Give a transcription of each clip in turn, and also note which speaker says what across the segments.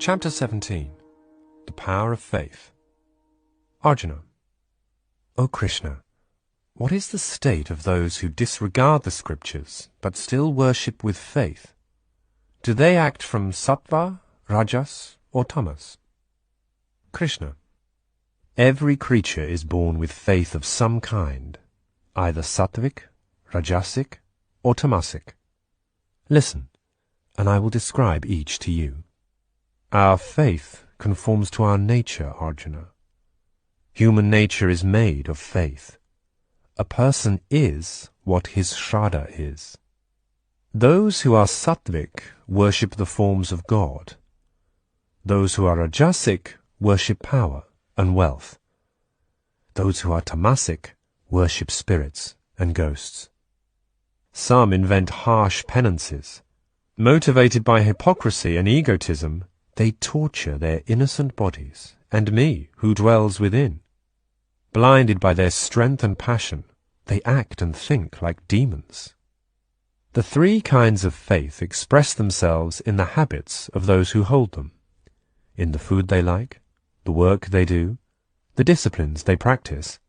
Speaker 1: Chapter 17. The Power of Faith. Arjuna. O Krishna, what is the state of those who disregard the scriptures, but still worship with faith? Do they act from sattva, rajas, or tamas? Krishna. Every creature is born with faith of some kind, either sattvic, rajasic, or tamasic. Listen, and I will describe each to you. Our faith conforms to our nature, Arjuna. Human nature is made of faith. A person is what his shraddha is. Those who are sattvic worship the forms of God. Those who are rajasic worship power and wealth. Those who are tamasic worship spirits and ghosts. Some invent harsh penances. Motivated by hypocrisy and egotism, they torture their innocent bodies and me, who dwells within. Blinded by their strength and passion, they act and think like demons. The three kinds of faith express themselves in the habits of those who hold them, in the food they like, the work they do, the disciplines they practice,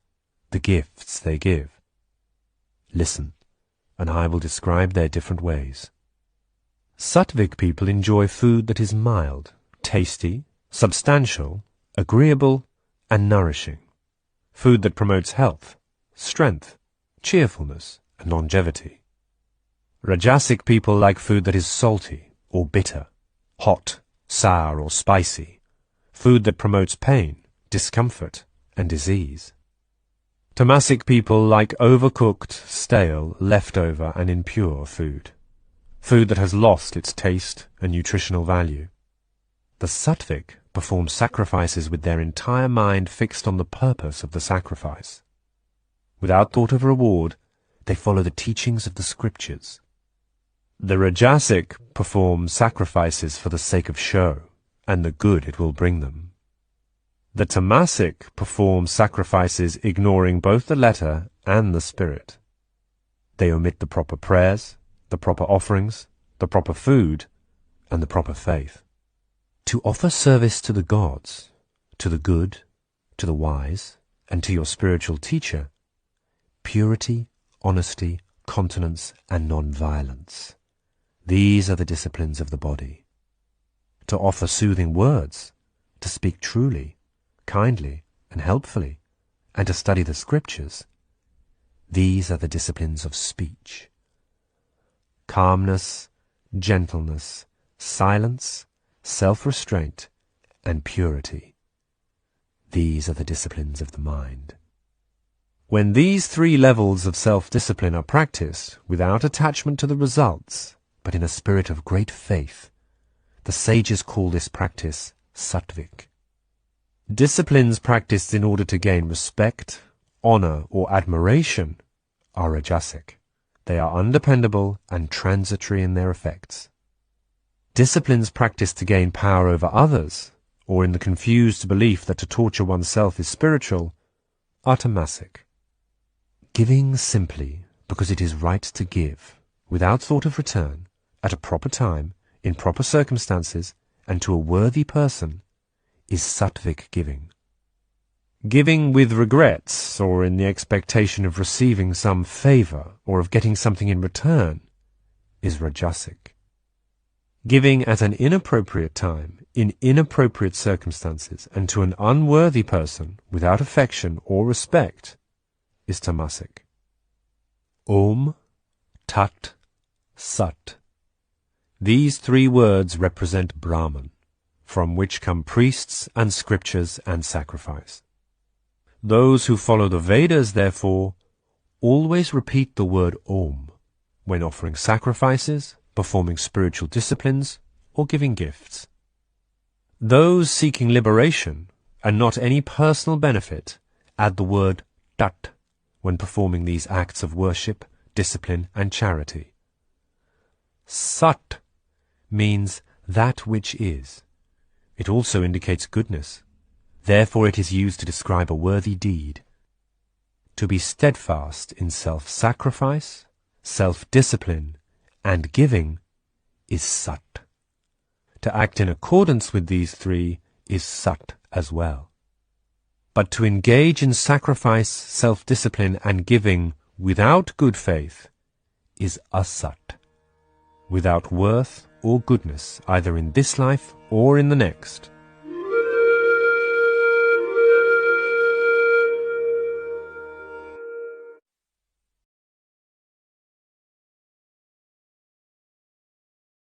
Speaker 1: the gifts they give. Listen, and I will describe their different ways. Sattvic people enjoy food that is mild, tasty, substantial, agreeable, and nourishing. Food that promotes health, strength, cheerfulness, and longevity. Rajasic people like food that is salty or bitter, hot, sour, or spicy. Food that promotes pain, discomfort, and disease. Tamasic people like overcooked, stale, leftover, and impure food. Food that has lost its taste and nutritional value. The sattvic perform sacrifices with their entire mind fixed on the purpose of the sacrifice. Without thought of reward, they follow the teachings of the scriptures. The rajasic perform sacrifices for the sake of show and the good it will bring them. The tamasic perform sacrifices ignoring both the letter and the spirit. They omit the proper prayers, the proper offerings, the proper food, and the proper faith. To offer service to the gods, to the good, to the wise, and to your spiritual teacher, purity, honesty, continence, and non-violence. These are the disciplines of the body. To offer soothing words, to speak truly, kindly, and helpfully, and to study the scriptures. These are the disciplines of speech. Calmness, gentleness, silence, self-restraint, and purity. These are the disciplines of the mind. When these three levels of self-discipline are practiced without attachment to the results, but in a spirit of great faith, the sages call this practice sattvic. Disciplines practiced in order to gain respect, honor, or admiration are rajasic. They are undependable and transitory in their effects. Disciplines practiced to gain power over others, or in the confused belief that to torture oneself is spiritual, are tamasic. Giving simply because it is right to give, without thought of return, at a proper time, in proper circumstances, and to a worthy person, is sattvic giving. Giving with regrets, or in the expectation of receiving some favor, or of getting something in return, is rajasic. Giving at an inappropriate time, in inappropriate circumstances, and to an unworthy person, without affection or respect, is tamasic. Om, Tat, Sat. These three words represent Brahman, from which come priests and scriptures and sacrifice. Those who follow the Vedas, therefore, always repeat the word Om when offering sacrifices, performing spiritual disciplines, or giving gifts. Those seeking liberation, and not any personal benefit, add the word Tat when performing these acts of worship, discipline, and charity. Sat means that which is. It also indicates goodness. Therefore it is used to describe a worthy deed. To be steadfast in self-sacrifice, self-discipline, and giving is sat. To act in accordance with these three is sat as well. But to engage in sacrifice, self-discipline and giving without good faith is asat, without worth or goodness either in this life or in the next.